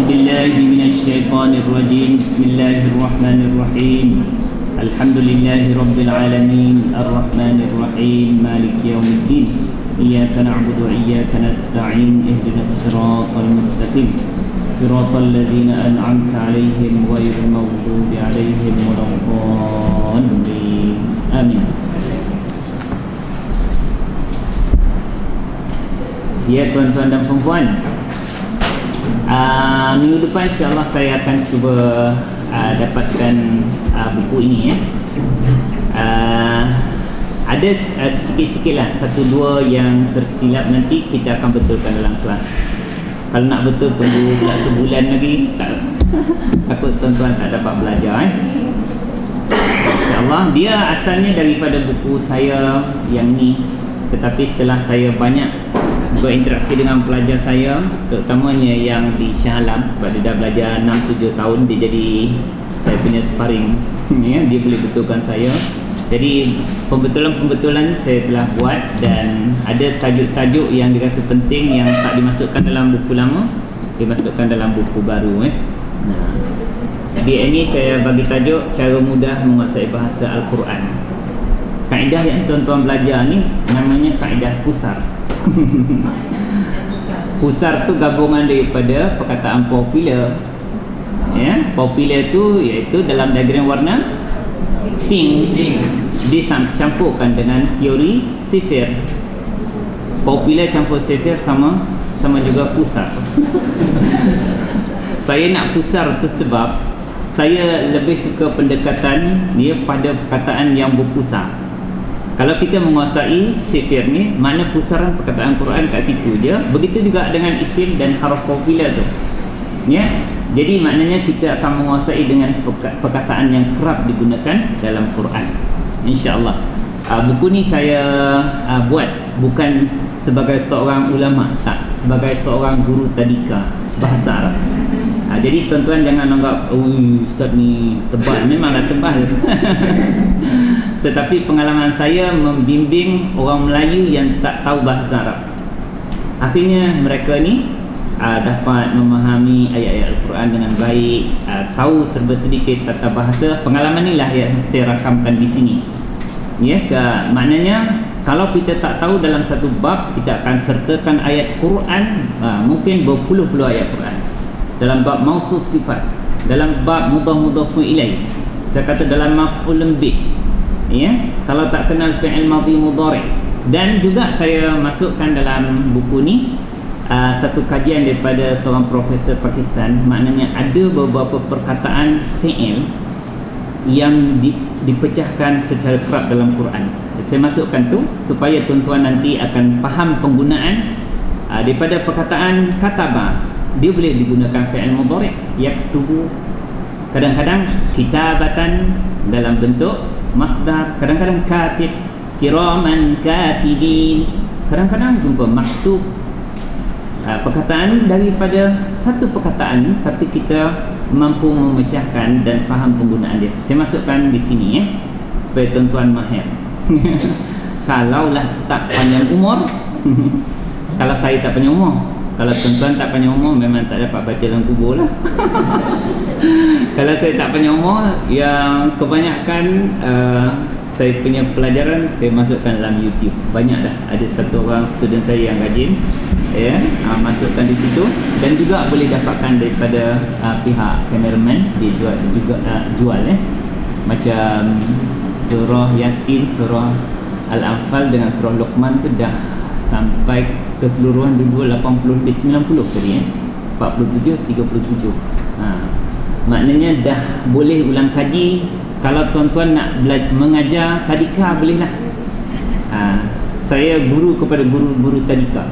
بالله من الشيطان الرجيم بسم الله الرحمن الرحيم الحمد لله رب العالمين الرحمن الرحيم مالك يوم الدين إياك نعبد وإياك نستعين اهدنا الصراط المستقيم صراط الذين أنعمت عليهم غير المغضوب عليهم ولا الضالين آمين. Ya tuan-tuan dan puan-puan, minggu depan insyaAllah saya akan cuba dapatkan buku ini ya. Ada sikit-sikit lah, satu dua yang tersilap nanti kita akan betulkan dalam kelas. Kalau nak betul tunggu pula sebulan lagi, takut tuan-tuan tak dapat belajar InsyaAllah. Dia asalnya daripada buku saya yang ni, tetapi setelah saya banyak berinteraksi dengan pelajar saya, terutamanya yang di Shah Alam, sebab dia dah belajar 6-7 tahun, dia jadi saya punya sparring ya, dia boleh betulkan saya. Jadi pembetulan-pembetulan saya telah buat, dan ada tajuk-tajuk yang dirasa penting yang tak dimasukkan dalam buku lama, dimasukkan dalam buku baru Nah, di ini saya bagi tajuk cara mudah menguasai bahasa Al-Quran. Kaedah yang tuan-tuan belajar ni namanya kaedah pusar. Pusar tu gabungan daripada perkataan popular ya. Popular tu iaitu dalam diagram warna pink, dicampurkan dengan teori sifir. Popular campur sifir sama juga pusar. Saya nak pusar tu sebab saya lebih suka pendekatan dia pada perkataan yang berpusar. Kalau kita menguasai sifir ni, mana pusaran perkataan Quran kat situ je. Begitu juga dengan isim dan harf popular tu ya. Jadi maknanya kita akan menguasai dengan perkataan yang kerap digunakan dalam Quran InsyaAllah. Buku ni saya buat bukan sebagai seorang ulama, tak, sebagai seorang guru tadika bahasa Arab. Jadi tuan-tuan jangan anggap ustaz ni tebal. Memanglah tebal tetapi pengalaman saya membimbing orang Melayu yang tak tahu bahasa Arab, akhirnya mereka ni dapat memahami ayat-ayat Al-Quran dengan baik, tahu serba sedikit tata bahasa. Pengalaman inilah yang saya rakamkan di sini ya. Maknanya kalau kita tak tahu dalam satu bab, kita akan sertakan ayat Quran, mungkin berpuluh-puluh ayat Quran dalam bab mausus sifat, dalam bab mudhaf-mudhafun ilaih, saya kata dalam maf'ul bih ya, kalau tak kenal fi'il madhi mudhari'. Dan juga saya masukkan dalam buku ni satu kajian daripada seorang profesor Pakistan. Maknanya ada beberapa perkataan fi'il yang dipecahkan secara kerap dalam Quran. Saya masukkan tu supaya tuan-tuan nanti akan faham penggunaan daripada perkataan kataba. Dia boleh digunakan fi'il mudhari', yaktubu, kadang-kadang kitabatan dalam bentuk masdar, kadang-kadang katib, kiraman katibin, kadang-kadang jumpa maktub. Perkataan daripada satu perkataan, tapi kita mampu memecahkan dan faham penggunaan dia. Saya masukkan di sini ya, supaya tuan-tuan mahir. Kalaulah tak panjang umur kalau saya tak panjang umur, kalau tuan-tuan tak panjang umur, memang tak dapat baca dalam kubur lah. Kalau saya tak panjang umur, yang kebanyakan saya punya pelajaran saya masukkan dalam YouTube. Banyak dah, ada satu orang student saya yang rajin ya, masukkan di situ. Dan juga boleh dapatkan daripada pihak kameraman, dia jual macam surah Yasin, surah Al-Anfal dengan surah Luqman tu dah sampai keseluruhan 80 lebih 90 tadi 47 37. Maknanya dah boleh ulang kaji. Kalau tuan-tuan nak mengajar tadika, bolehlah. Saya guru kepada guru-guru tadika.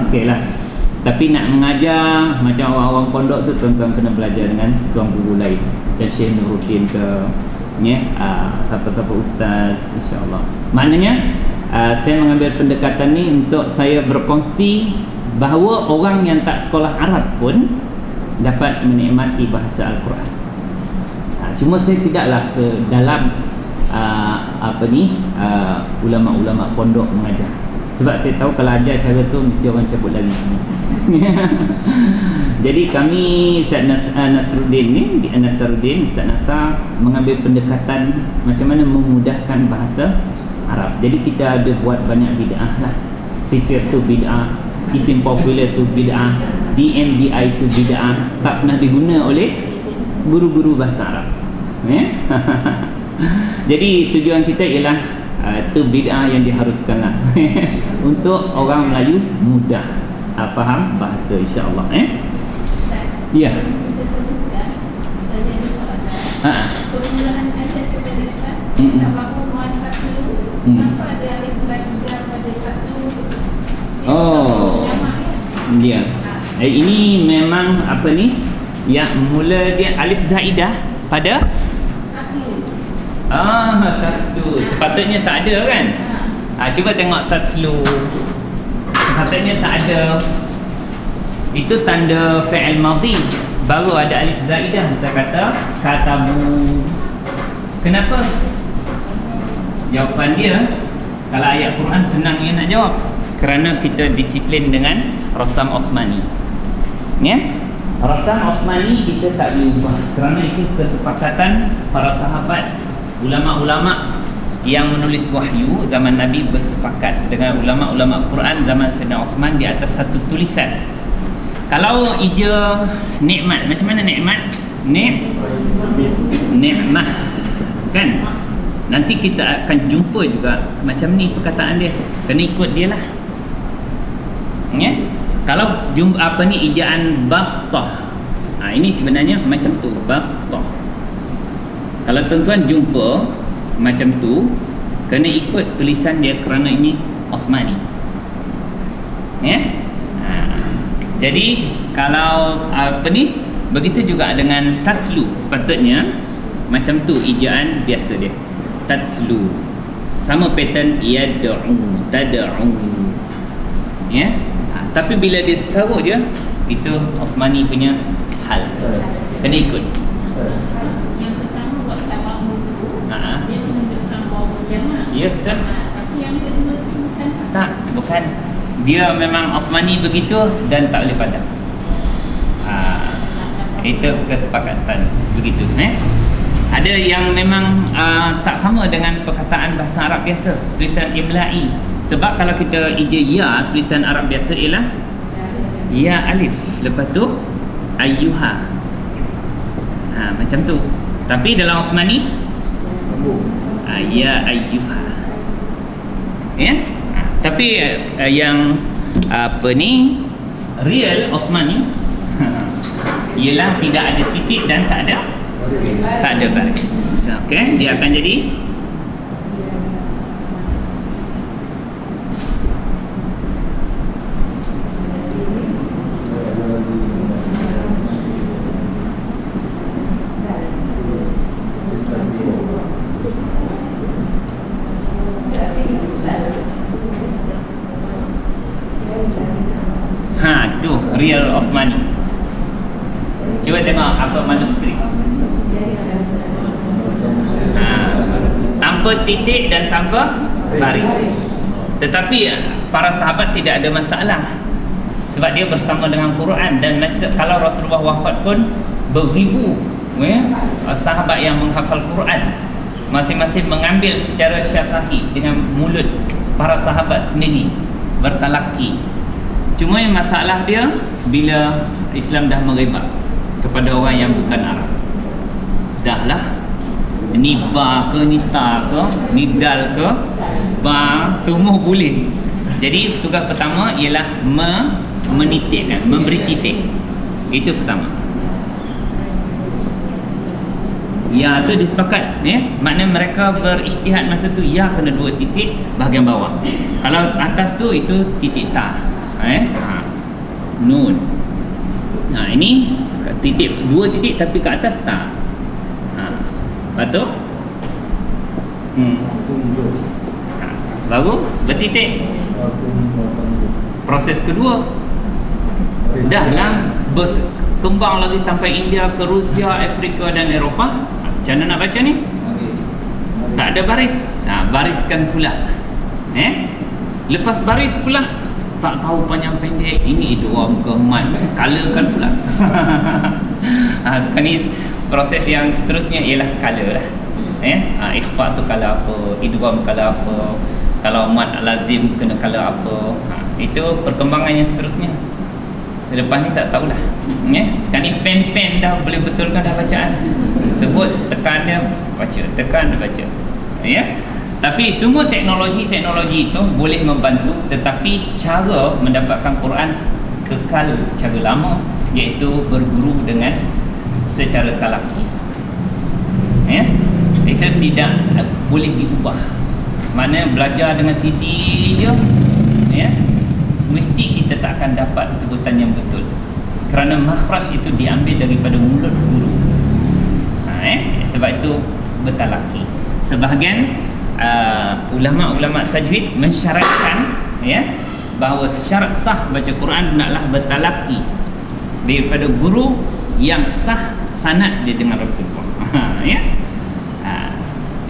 Okeylah. Tapi nak mengajar macam orang-orang pondok tu, tuan-tuan kena belajar dengan tuan guru lain, macam Syekh Nuruddin ke ya, siapa-siapa ustaz insya-Allah. Maknanya saya mengambil pendekatan ni untuk saya berkongsi bahawa orang yang tak sekolah Arab pun dapat menikmati bahasa Al-Quran. Cuma saya tidaklah sedalam ulama-ulama pondok mengajar. Sebab saya tahu kalau ajar cara tu mesti orang cabut lagi. Jadi kami Ustaz Nasruddin ni, Ustaz Nasar mengambil pendekatan macam mana memudahkan bahasa Arab. Jadi kita ada buat banyak bid'ah lah. Sifir tu bid'ah, isim popular tu bid'ah, DMDI tu bid'ah, tak pernah diguna oleh guru-guru bahasa Arab. Jadi tujuan kita ialah itu bid'ah yang diharuskanlah untuk orang Melayu mudah faham bahasa, insya-Allah. Ya. Penggunaan ayat kepada Ustaz, tak mampu muatak dulu. Kenapa ada alif zaidah pada satu? Oh. Ya. Ini memang apa ni? Ya, mula dia alif zaidah pada tatlu. Sepatutnya tak ada kan? Cuba tengok tatlu. Sepatutnya tak ada. Itu tanda fi'il madhi. Baru ada alif zaidah. Saya kata katabu. Kenapa? Jawapan dia, kalau ayat Quran senang dia nak jawab. Kerana kita disiplin dengan Rasam Osmani. Ya? Rasam Osmani kita tak boleh ubah. Kerana itu kesepakatan para sahabat, ulama-ulama yang menulis wahyu zaman Nabi bersepakat dengan ulama-ulama Quran zaman Sayyidina Osman di atas satu tulisan. Kalau ija nikmat, macam mana nikmat? Nikmah kan? Nanti kita akan jumpa juga macam ni perkataan dia. Kena ikut dia lah. Ya? Kalau jumpa apa ni ijaan bastah. Ini sebenarnya macam tu, bastah. Kalau tuan-tuan jumpa macam tu, kena ikut tulisan dia kerana ini Osmani. Ya? Jadi kalau apa ni, begitu juga dengan tatlu, sepatutnya macam tu ijaan biasa dia. Tatlu. Sama pattern yad'u, tad'u. Ya? Tapi bila dia sekarang je, itu Osmani punya hal. Kena ikut. Yang pertama buat tawamu tu, dia menunjukkan bahawa berjamaah. Ya, betul. Tapi yang kedua tu bukan. Tak, bukan. Dia memang Osmani begitu dan tak boleh padam. Itu kesepakatan begitu. Ada yang memang tak sama dengan perkataan bahasa Arab biasa, tulisan imla'i. Sebab kalau kita ija ya, tulisan Arab biasa ialah ya alif, lepas tu ayyuha. Macam tu. Tapi dalam Osmani ya ayyuha. Ya? Tapi yang apa ni real Osmani ialah tidak ada titik dan tak ada baris. Okey, dia akan jadi tu real Osmani. Cuba tengok apa manuskrip. Tanpa titik dan tanpa baris. Tetapi para sahabat tidak ada masalah, sebab dia bersama dengan Quran. Dan kalau Rasulullah wafat pun beribu sahabat yang menghafal Quran, masing-masing mengambil secara syafahi dengan mulut para sahabat sendiri bertalaki. Cuma yang masalah dia bila Islam dah merebak kepada orang yang bukan Arab. Dahlah ni ba ke, ni ta ke, ni dal ke, ba, semua boleh. Jadi tugas pertama ialah menitikkan, memberi titik. Itu pertama. Ya tu disepakat, makna mereka berijtihad masa tu ya kena 2 titik bahagian bawah. Kalau atas tu itu titik ta. Nun. Ini titik 2 titik tapi ke atas ta. Betul? Baru bertitik. Proses kedua dahlah berkembang lagi sampai India, ke Rusia, Afrika dan Eropah. Macam mana nak baca ni? Tak ada baris. Bariskan pula. Lepas baris pula tak tahu panjang pendek, ini idgham ke mat, colorkan pula. Sekarang ni proses yang seterusnya ialah color lah. Ikhfa tu color apa, idgham color apa, kalau mat lazim kena color apa. Itu perkembangan yang seterusnya. Lepas ni tak tahulah. Sekarang ni pen dah boleh betulkan dah bacaan. Sebut, tekan dia baca, tekan dia baca. Tapi semua teknologi itu boleh membantu, tetapi cara mendapatkan Quran kekal cara lama, iaitu berguru dengan secara talaqi. Itu tidak boleh diubah. Mana belajar dengan CD je, mesti kita tak akan dapat sebutan yang betul, kerana makhraj itu diambil daripada mulut guru. Sebab itu bertalaqi. Sebahagian ulama-ulama tajwid mensyaratkan bahawa syarat sah baca Quran naklah bertalaqi daripada guru yang sah sanad dia dengan Rasulullah.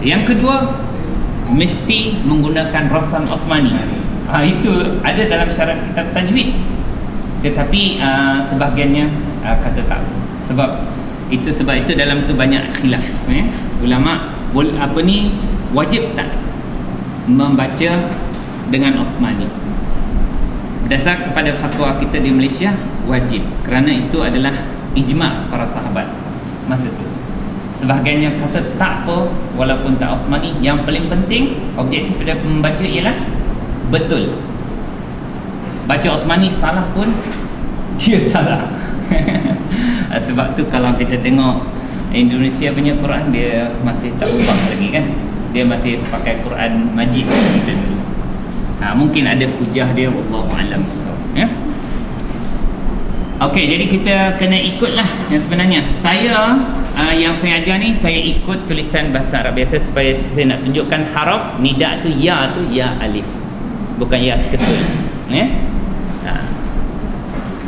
Yang kedua, mesti menggunakan rasam Osmani. Itu ada dalam syarat kitab tajwid, tetapi sebahagiannya kata tak. Sebab itu dalam tu banyak khilaf. Ulama wajib tak membaca dengan Osmani. Berdasar kepada fatwa kita di Malaysia, wajib, kerana itu adalah ijma' para sahabat masa tu. Sebahagiannya kata tak apa, walaupun tak Osmani. Yang paling penting objektif pada membaca ialah betul. Baca Osmani salah pun dia salah. Sebab tu kalau kita tengok Indonesia punya Quran, dia masih tak ubah lagi kan. Dia masih pakai Quran Majid kita dulu. Mungkin ada hujah dia, wallahu alam. Okey, jadi kita kena ikutlah yang sebenarnya. Yang saya ajar ni, saya ikut tulisan bahasa Arab biasa supaya saya nak tunjukkan haraf nida tu ya alif, bukan ya seketul.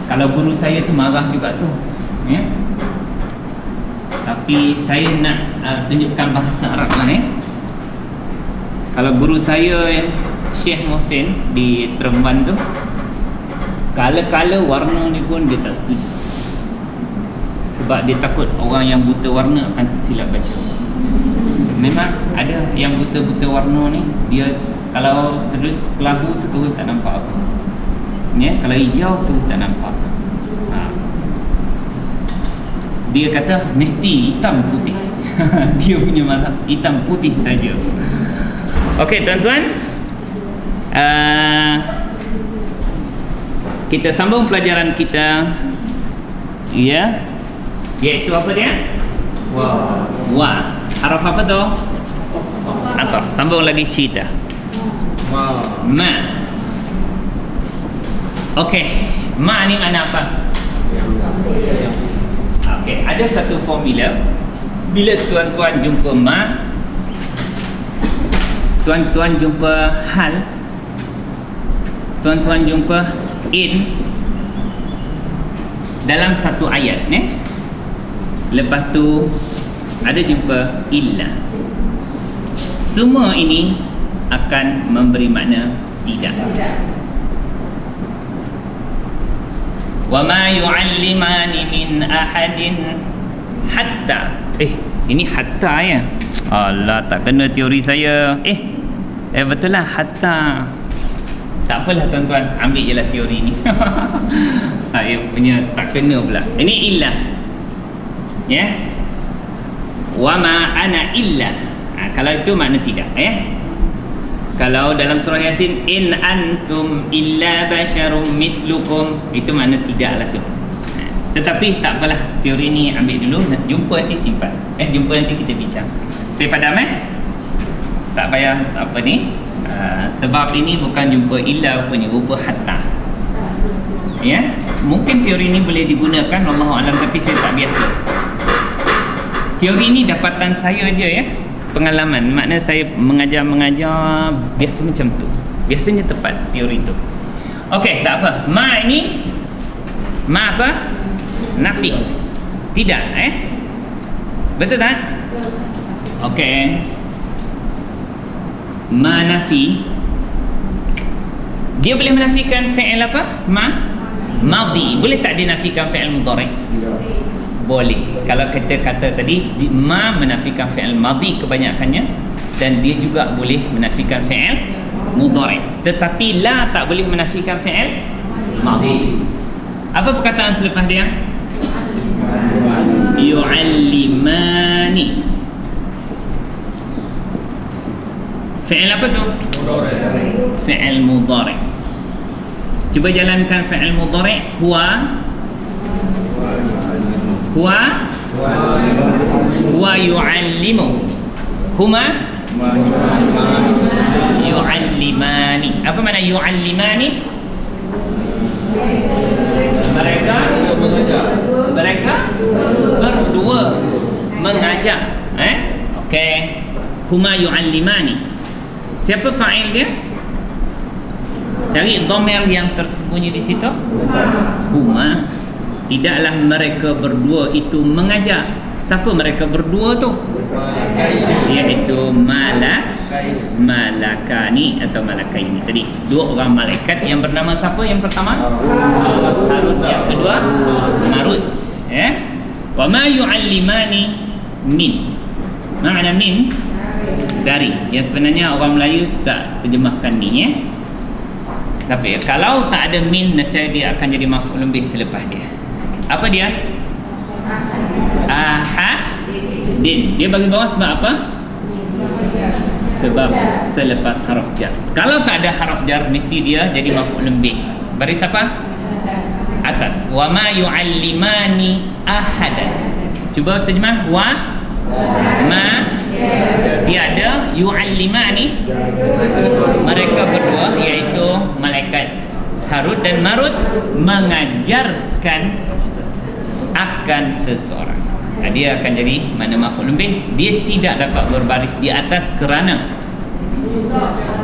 Kalau guru saya tu marah juga tu. Tapi saya nak tunjukkan bahasa Arab lah. Kalau guru saya Syekh Mohsin di Seremban tu, kala-kala warna ni pun dia tak setuju, sebab dia takut orang yang buta warna akan tersilap baca. Memang ada yang buta-buta warna ni, dia kalau terus kelabu tu terus tak nampak apa. Kalau hijau terus tak nampak. Dia kata mesti hitam putih. Dia punya mazhab hitam putih saja. Okey tuan-tuan, kita sambung pelajaran kita, iaitu apa dia? Wa. Haraf apa tu? Atas. Sambung lagi cerita. Ma. Okey, ma ni mana apa? Okey, ada satu formula. Bila tuan-tuan jumpa ma, tuan-tuan jumpa hal, tuan-tuan jumpa in dalam satu ayat ni, lepas tu ada jumpa illa, semua ini akan memberi makna tidak. Wa ma yu'allimani min ahadin hatta. Ini hatta ya. Allah, tak kena teori saya. Betul lah, hatta. Tak apalah tuan-tuan, ambil je lah teori ni. Saya punya tak kena pula. Ini illa. Wa ma ana illa. Kalau itu makna tidak. Kalau dalam surah Yasin, in antum illa basyarum mislukum, itu makna tidak lah tu. Tetapi tak apalah, teori ni ambil dulu, jumpa nanti simpan. Jumpa nanti kita bincang. Saya padam tak payah apa ni. Sebab ini bukan jumpa illa, punya rupa hatta. Mungkin teori ni boleh digunakan, Allahu alam, tapi saya tak biasa. Teori ni dapatan saya je pengalaman. Makna saya mengajar biasa macam tu. Biasanya tepat teori tu. Okey, tak apa. Ma ini apa? Nafi. Tidak, betul tak? Okey. Ma nafi Dia boleh menafikan fi'il apa? Madhi. Boleh tak dia nafikan fi'il mudhari'? Boleh. Kalau kita kata tadi ma menafikan fi'il madhi kebanyakannya, dan dia juga boleh menafikan fi'il mudhari'. Tetapi la tak boleh menafikan fi'il madhi. Apa perkataan selepas dia? Yu'allimani. Fi'il apa tu? Fi'il mudhari'. Cuba jalankan fi'il mudhari'. Huwa yu'allimu. Huma yu'allimani. Apa makna yu'allimani? Mereka berdua mengajar. Okey. Huma yu'allimani. Siapa fa'il dia? Cari dhamir yang tersembunyi di situ. Huma. Tidaklah mereka berdua itu mengajar. Siapa mereka berdua tu? Iaitu malakani atau malakaini. Tadi dua orang malaikat yang bernama siapa? Yang pertama Harut, yang kedua Marut. Wa ma yu'allimani min. Makna min dari. Yang sebenarnya orang Melayu tak terjemahkan ni Tapi kalau tak ada min, nescaya dia akan jadi maf'ul bih selepas dia. Apa dia? Ahadin. Dia bagi bawah sebab apa? Sebab selepas haraf jar. Kalau tak ada haraf jar, mesti dia jadi maf'ul bih. Baris apa? Atas. Wa ma yu'allimani ahadan. Cuba terjemah. Wa ma tiada yu'allimani. Mereka berdua, iaitu malaikat Harut dan Marut, mengajarkan akan seseorang. Dia akan jadi mana maf'ul bih. Dia tidak dapat berbaris di atas kerana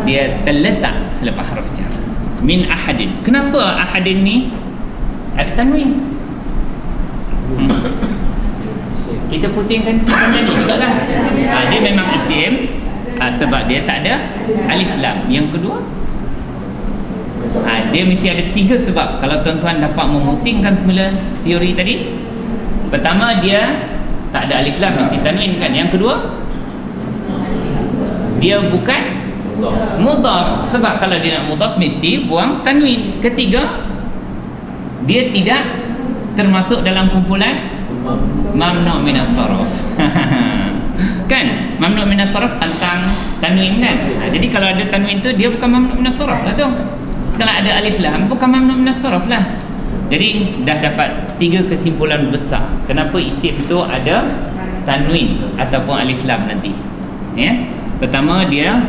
dia terletak selepas harf jar. Min ahadin. Kenapa ahadin ni ada tanwin? Kita pusingkan macam ni juga kan. Dia memang isim sebab dia tak ada alif lam. Yang kedua, dia mesti ada 3 sebab. Kalau tuan-tuan dapat memusingkan semula teori tadi, pertama dia tak ada alif lam, mesti tanwin kan. Yang kedua, dia bukan mudhaf, sebab kalau dia nak mudhaf mesti buang tanwin. Ketiga, dia tidak termasuk dalam kumpulan mamnu' minas sarf. Kan mamnu' minas sarf tentang tanwin kan. Jadi kalau ada tanwin tu dia bukan mamnu' minas sarf lah tu. Kalau ada alif lam bukan mamnu' minas sarf lah. Jadi dah dapat 3 kesimpulan besar kenapa isim tu ada tanwin ataupun alif lam nanti. Pertama, dia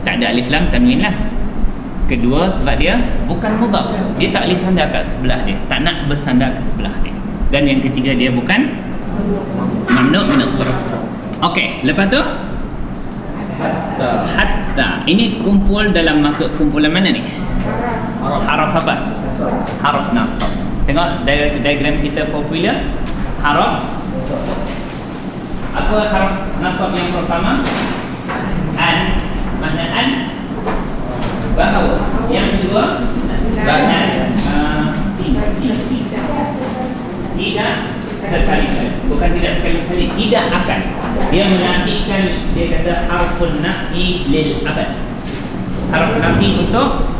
tak ada alif lam, tanwin lah. Kedua, sebab dia bukan mudhaf, dia tak boleh sandar kat sebelah dia, tak nak bersandar ke sebelah dia. Dan yang ketiga, dia bukan mamnu' minas sarf. Okey, lepas tu hatta. Ini kumpul dalam masuk kumpulan mana ni? Haraf apa? Haraf nasab. Tengok diagram kita popular. Haraf apa? Haraf nasab yang pertama an. Makna an bahawa. Yang kedua bahan tidak sekali-kali. Bukan tidak sekali-kali, tidak akan. Dia menafikan, dia kata harfun nafi lil abad. Harf nafi untuk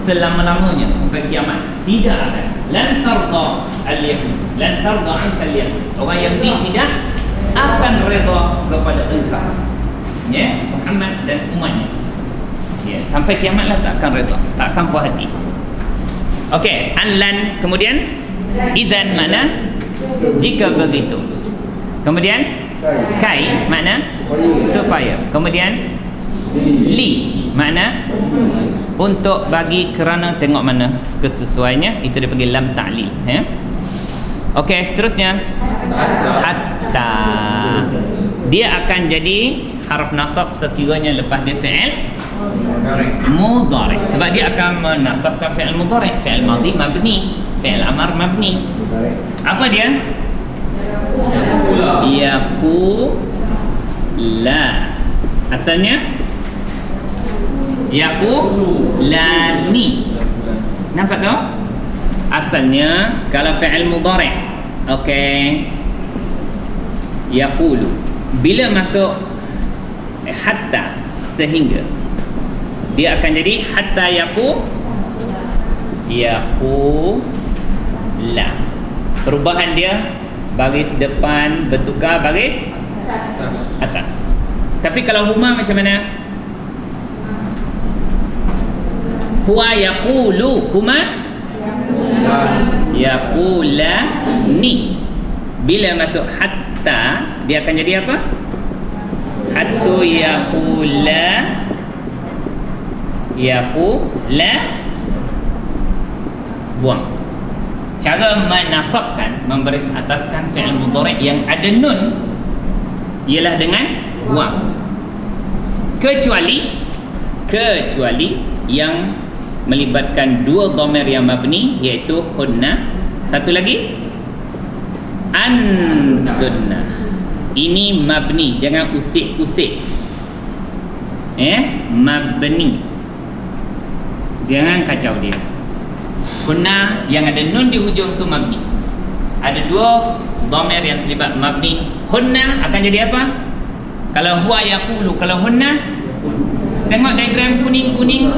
selama-lamanya sampai kiamat. Tidak akan. Lan tarda al-yahud, lan tarda anka al-yahud. Orang Yahudi tidak akan redha kepada engkau, Muhammad dan umatnya. Sampai kiamatlah tak akan redha, tak akan puas hati. Okey, an-lan. Kemudian idzan mana? Jika begitu. Kemudian kai makna supaya. Kemudian li makna untuk, bagi, kerana. Tengok mana kesesuaiannya, itu dia panggil lam ta'lil. Okey, seterusnya hatta. Dia akan jadi harf nasab sekiranya lepas dia fi'il mudhari, sebab dia akan menasabkan fi'il mudhari. Fi'il madhi mabni, fi'il amar mabni. Apa dia? Yaqula. Asalnya yaqulani. Nampak tu? Asalnya kalau fi'il mudhari', okey, yaqulu, bila masuk hatta, sehingga, dia akan jadi hatta yaqula. Perubahan dia, baris depan bertukar baris atas. Tapi kalau huma macam mana? Huwa yaqulu, huma yaqulani. Bila masuk hatta, dia akan jadi apa? Hatta yaqula, buang. Cara menasabkan, membaris ataskan fi'il mudhari' yang ada nun ialah dengan buang. Kecuali yang melibatkan dua dhamir yang mabni, iaitu hunna, satu lagi antunna. Ini mabni, jangan usik-usik. Mabni, jangan kacau dia. Hunna yang ada nun di hujung tu mabni. Ada dua dhamir yang terlibat mabni. Hunna akan jadi apa? Kalau huwa yaqulu, kalau hunna, tengok diagram kuning-kuning.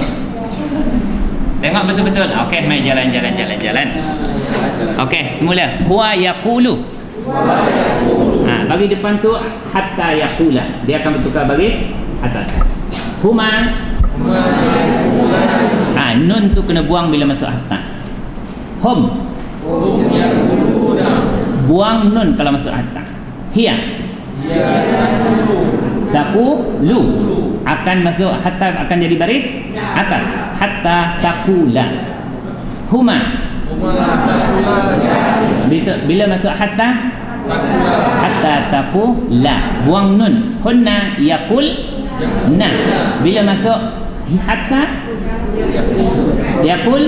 Tengok betul-betul. Okey, mai jalan. Okey, semula. Huwa yaqulu. Bagi depan tu hatta yaqula, dia akan bertukar baris atas. Huma. Nun tu kena buang bila masuk hatta. Hum buang nun kalau masuk hatta. Hiya taqulu akan masuk hatta, akan jadi baris atas. Hatta taqula. Huma bila masuk hatta taqula, buang nun. Hunna yaqul na, bila masuk hatta yaqul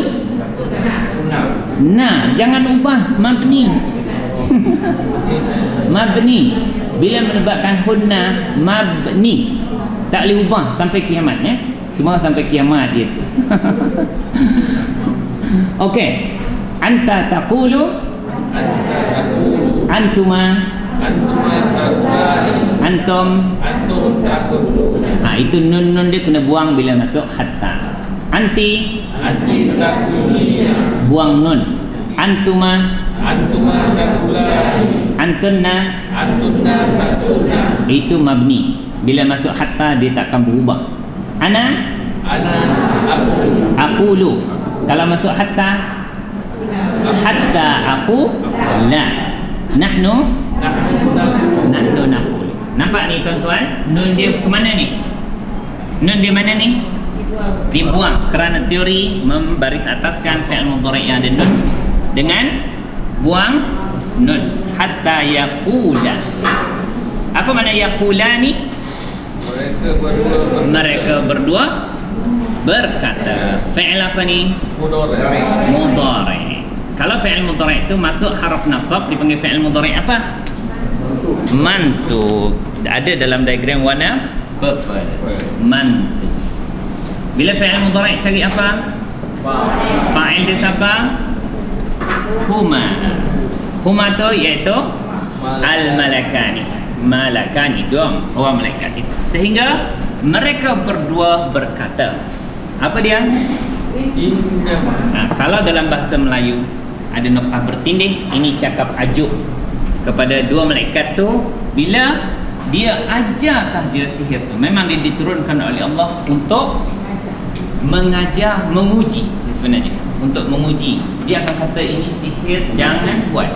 na, jangan ubah mabni. Mabni bila melibatkan hunna mabni, tak boleh ubah sampai kiamat, semua sampai kiamat dia tu. Okey, anta taqulu, antuma, antum taquluna. Itu nun dia kena buang bila masuk hatta. Anti taqulina, buang nun. Antuma taqulani. Antunna taqulna. Itu mabni, bila masuk hatta dia takkan berubah. Ana aqulu, kalau masuk hatta aku la. Nahnu naqulu. Nampak ni tuan-tuan, nun dia ke mana ni? Nun dia mana ni? Dibuang, kerana teori membaris ataskan fi'il mudhari' yang ada nun dengan buang nun. Hatta yaqula. Apa makna yaqulani? Mereka berdua berkata. Fi'il apa ni? Mudhari'. Kalau fi'il mudhari' itu masuk haraf nasab, dipanggil fi'il mudhari' apa? Mansub. Ada dalam diagram warna purple. Mansub. Bila fi'il mudhari' cari apa? Fa'il dia siapa? Huma. Huma tu iaitu al-malakani. Malakani, dua orang malaikat itu. Sehingga mereka berdua berkata. Apa dia? Kalau dalam bahasa Melayu ada noktah bertindih, ini cakap ajuk kepada dua malaikat tu. Bila dia ajar sahaja sihir tu, memang dia diturunkan oleh Allah untuk mengajar, menguji sebenarnya. Untuk menguji, dia akan kata ini sihir, jangan buat.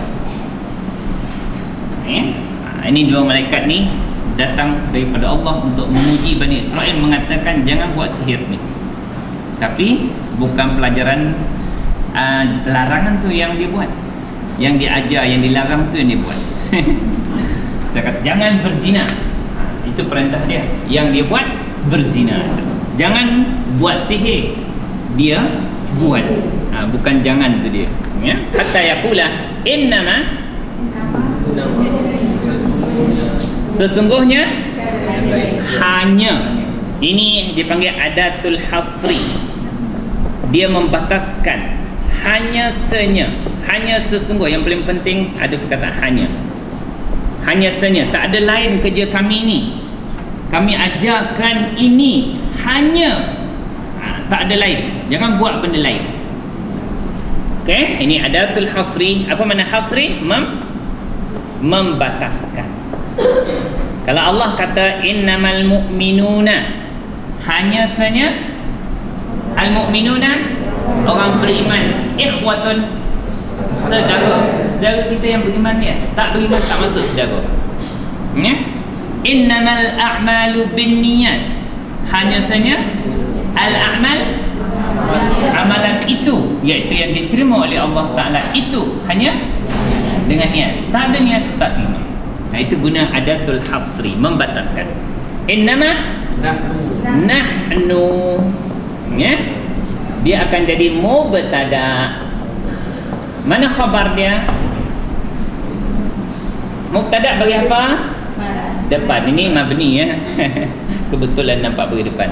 Ini dua malaikat ni datang daripada Allah untuk menguji Bani Israel, mengatakan jangan buat sihir ni. Tapi bukan pelajaran larangan tu yang dia buat, yang dia ajar, yang dilarang tu yang dia buat. Saya kata jangan berzina, itu perintah dia. Yang dia buat berzina. Jangan buat sihir, dia buat. Bukan jangan tu dia. Hatta yaqula innama, sesungguhnya hanya Ini dipanggil adatul hasri. Dia membataskan. Hanya sesungguh. Yang paling penting ada perkataan hanya. Hanya senya. Tak ada lain kerja kami ni. Kami ajarkan ini. Hanya. Tak ada lain. Jangan buat benda lain. Okey, ini adatul hasri. Apa makna hasri? Membataskan. Kalau Allah kata innamal mu'minuna, hanya saja al-mu'minuna, orang beriman, ikhwatun, saudara kita yang beriman dia. Tak beriman tak masuk saudara. Ya? Innamal a'malu binniyat, hanya saja al-a'mal, amalan itu, iaitu yang diterima oleh Allah Ta'ala, itu hanya dengan niat. Tak ada niat tak terima. Nah, itu guna adatul hasri, membataskan. Innama nahnu, ya? Dia akan jadi mubtada. Mana khabar dia? Mubtada bagi apa? Depan. Ini mabni, ya. Kebetulan nampak bagi depan.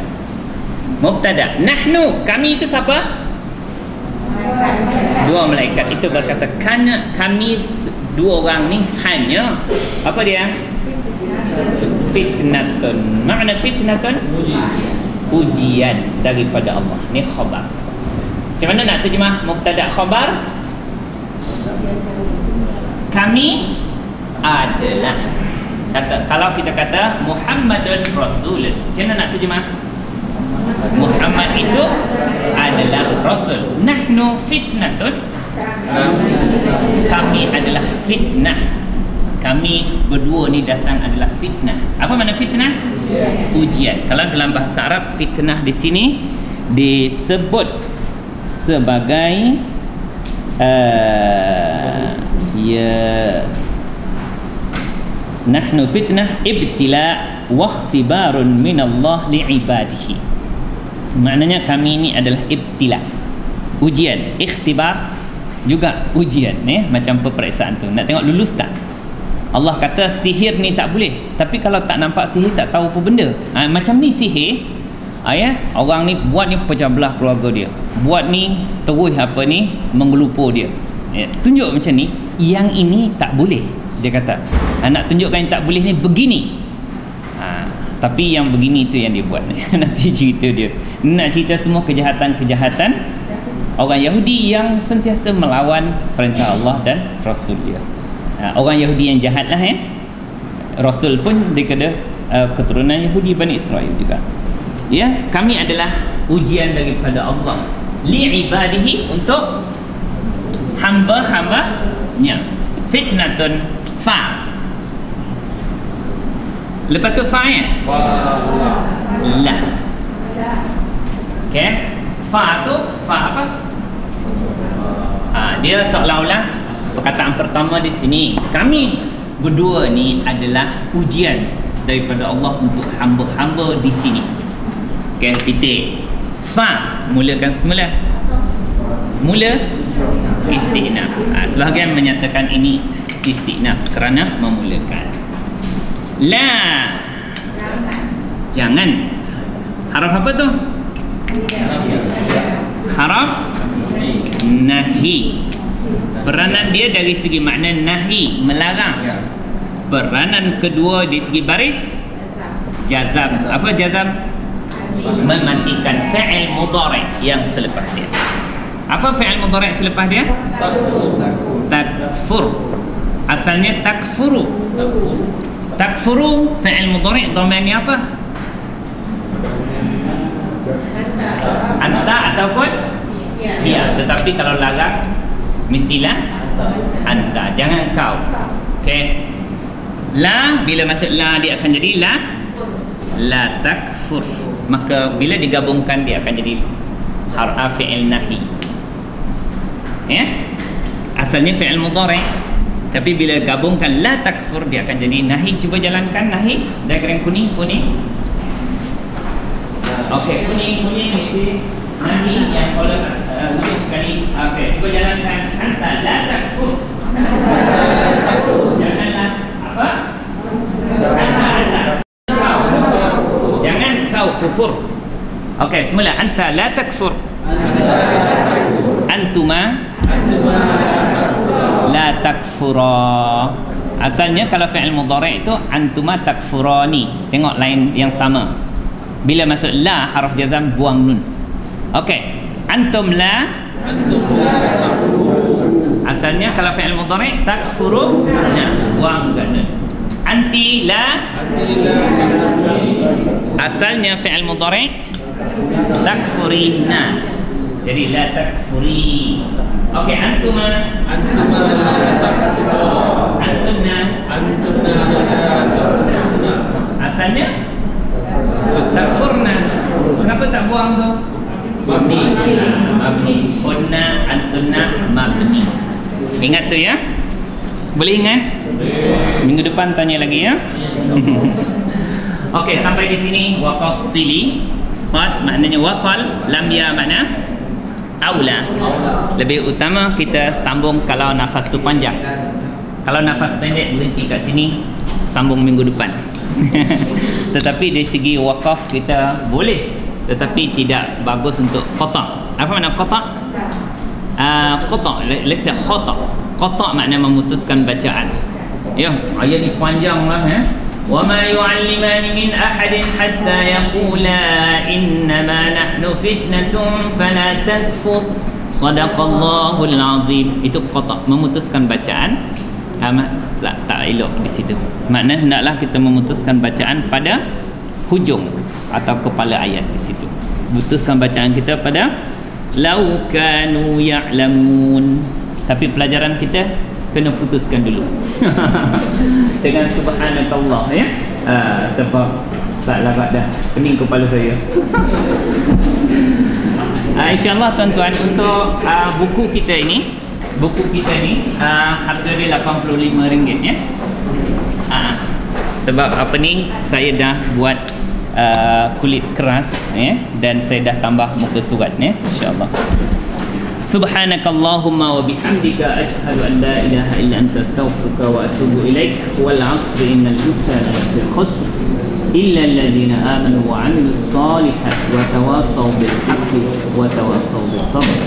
Mubtada. Nahnu, kami itu siapa? Dua malaikat. Itu berkata kerana kami dua orang ni hanya apa dia? Fitnatun. Makna fitnatun? Ujian daripada Allah. Ni khabar. Macam mana nak terjemah mubtada khabar? Kami adalah, kalau kita kata Muhammadun Rasul, macam mana nak terjemah? Muhammad itu adalah Rasul. Nahnu fitnatun, kami adalah fitnah. Kami berdua ni datang adalah fitnah. Apa makna fitnah? Ujian. Kalau dalam bahasa Arab, fitnah di sini disebut sebagai nahnu fitnah ibtila wa ikhtibarun min Allah li'ibadihi. Maknanya kami ini adalah ibtila, ujian. Ikhtibar juga ujian, macam peperiksaan tu. Nak tengok lulus tak? Allah kata sihir ni tak boleh, tapi kalau tak nampak sihir tak tahu apa benda. Macam ni sihir, orang ni buat ni pecah belah keluarga dia, buat ni terus apa ni mengelupur dia, tunjuk macam ni. Yang ini tak boleh, dia kata. Nak tunjukkan yang tak boleh ni begini, tapi yang begini tu yang dia buat. Nanti cerita dia. Nak cerita semua kejahatan-kejahatan orang Yahudi yang sentiasa melawan perintah Allah dan Rasul dia. Orang Yahudi yang jahat lah, Rasul pun dia kena keturunan Yahudi Bani Israel juga. Ya, kami adalah ujian daripada Allah li'ibadihi, untuk hamba-hambanya. Fitnatun fa. Lepas tu fa, la. Okey, fa tu fa apa? Dia seolah-olah perkataan pertama di sini, kami berdua ni adalah ujian daripada Allah untuk hamba-hamba di sini. Okey, titik. Fa mulakan semula. Mula istinaf. Sebahagian menyatakan ini istinaf kerana memulakan. La, jangan. Haraf apa tu? Haraf nahi. Peranan dia dari segi makna nahi, melarang. Peranan kedua di segi baris jazam. Apa jazam? Mematikan fi'il mudhari' yang selepas dia. Apa fi'il mudhari' selepas dia? Takfur. Asalnya takfuru. Takfuru fi'il mudhari' dhamirnya apa? Anta ataupun dia. Tetapi kalau larang mestilah anta, jangan kau. Okey. La, bila masuk la dia akan jadi la takfur. Maka bila digabungkan dia akan jadi harf fi'il nahi. Ya? Asalnya fi'il mudhari', tapi bila gabungkan la takfur dia akan jadi nahi. Cuba jalankan nahi, diagram kuning. Okey, kuning mesti nahi yang kalau wujud sekali. Okey, cuba jalankan anta la takfur. Janganlah apa? Anta. Jangan kau kufur. Okey, semula anta la takfur. Antuma la takfura. Asalnya kalau fi'il mudhari' itu antuma takfurani. Tengok lain yang sama. Bila masuk la harf jazam buang nun. Okey. Antum la asalnya kalau fi'il mudhari' takfuru buang nun. Anti la asalnya fi'il mudhari' takfurina. Jadi la takfuri. Okey, antumna asalnya takfurna. Kenapa tak buang tu? Mabni. Kunna antunna mabni. Ingat tu ya? Boleh ingat? Minggu depan tanya lagi ya. Okey, sampai di sini waqaf sili. Sad maknanya wasal, lam ya makna aula. Lebih utama kita sambung kalau nafas tu panjang. Kalau nafas pendek berhenti kat sini, sambung minggu depan. Tetapi dari segi waqaf kita boleh, tetapi tidak bagus untuk qata'. Apa makna qata'? Qata', let's say khata'. Qata' makna memutuskan bacaan. Ya, ayat ni panjanglah ya. وَمَا يُعَلِّمَانِ مِنْ أَحَدٍ حَتَّى يَقُولَا إِنَّمَا نَحْنُ فِتْنَةٌ فَلَا تَكْفُرْ صَدَقَ اللَّهُ الْعَظِيمُ. Itu qata', memutuskan bacaan. Tak elok di situ. Maknanya hendaklah kita memutuskan bacaan pada hujung atau kepala ayat di situ. Putuskan bacaan kita pada lau kanu ya'lamun. Tapi pelajaran kita kena putuskan dulu dengan subhanakallah ya. Sebab tak larat dah pening kepala saya. InsyaAllah tuan-tuan, untuk buku kita ini harga dia RM85 ya. Sebab apa ni, saya dah buat kulit keras ya, dan saya dah tambah muka surat ya, insyaAllah. Subhanakallahumma wa bihamdika asyhadu an la ilaha illa anta astaghfiruka wa atubu ilaik. Wal 'asri innal insana lafi khusr illa alladhina amanu wa 'amilus shalihat wa tawassaw bil haqqi wa tawassaw bis sabr.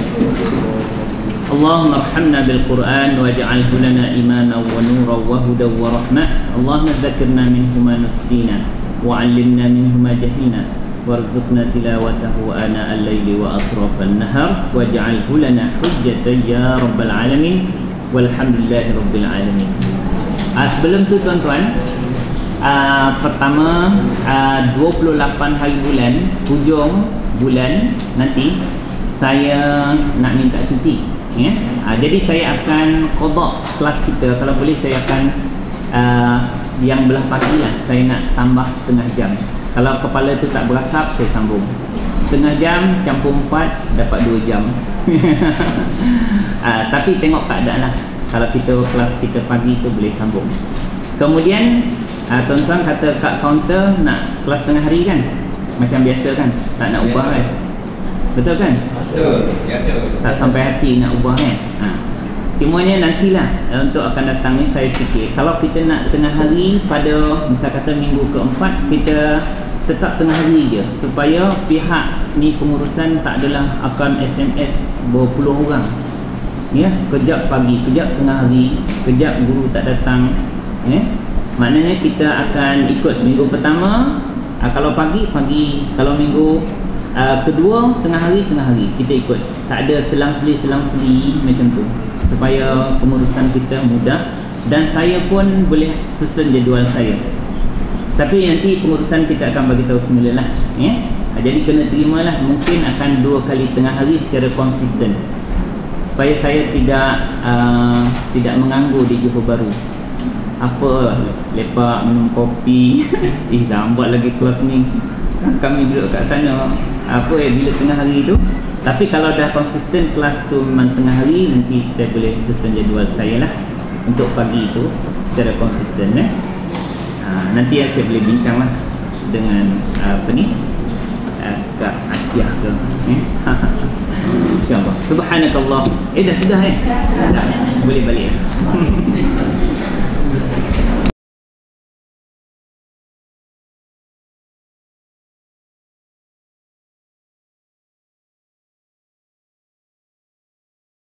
Allahumma arhamna bil Qur'an waj'alhu lana imanan wa nuran wa hudan wa rahmah. Allahumma dzakkirna minhu ma nassina wa 'allimna minhu ma jahilna warzuqna tilawatahu ana al-laili wa atrafan nahar waj'alhu lana hujjatan ya rabbal alamin walhamdulillahi rabbil alamin. Sebelum tu tuan-tuan, pertama 28 hari bulan, hujung bulan nanti saya nak minta cuti ya. Jadi saya akan qada kelas kita. Kalau boleh saya akan yang belah pagi lah, saya nak tambah setengah jam. Kalau kepala tu tak berasap, saya sambung setengah jam campur 4 dapat 2 jam. Tapi tengok keadaan lah. Kalau kita kelas kita pagi tu boleh sambung. Kemudian tuan-tuan kata kat kaunter nak kelas tengah hari kan, macam biasa kan, tak nak ubah kan. Betul kan? Betul, biasa. Tak sampai hati nak ubah kan. Cumanya nantilah untuk akan datang ni saya fikir kalau kita nak tengah hari pada misal kata minggu keempat, kita tetap tengah hari je supaya pihak ni pengurusan tak adalah akan SMS berpuluh orang ya, kejap pagi, kejap tengah hari, kejap guru tak datang ya. Maknanya kita akan ikut minggu pertama kalau pagi, kalau minggu kedua tengah hari kita ikut, tak ada selang-seli macam tu supaya pengurusan kita mudah dan saya pun boleh susun jadual saya. Tapi nanti pengurusan kita akan bagi tahu semula lah ya. Jadi kena terimalah, mungkin akan 2 kali tengah hari secara konsisten supaya saya tidak menganggur di Johor Bahru. Apa lepak minum kopi lambat lagi kelas ni, kami duduk kat sana bila tengah hari tu. Tapi kalau dah konsisten kelas tu memang tengah hari, nanti saya boleh susun jadual saya lah untuk pagi tu secara konsisten nanti saya boleh bincang lah dengan Kak Asia ke InsyaAllah. Subhanakallah. Dah sudah dah boleh balik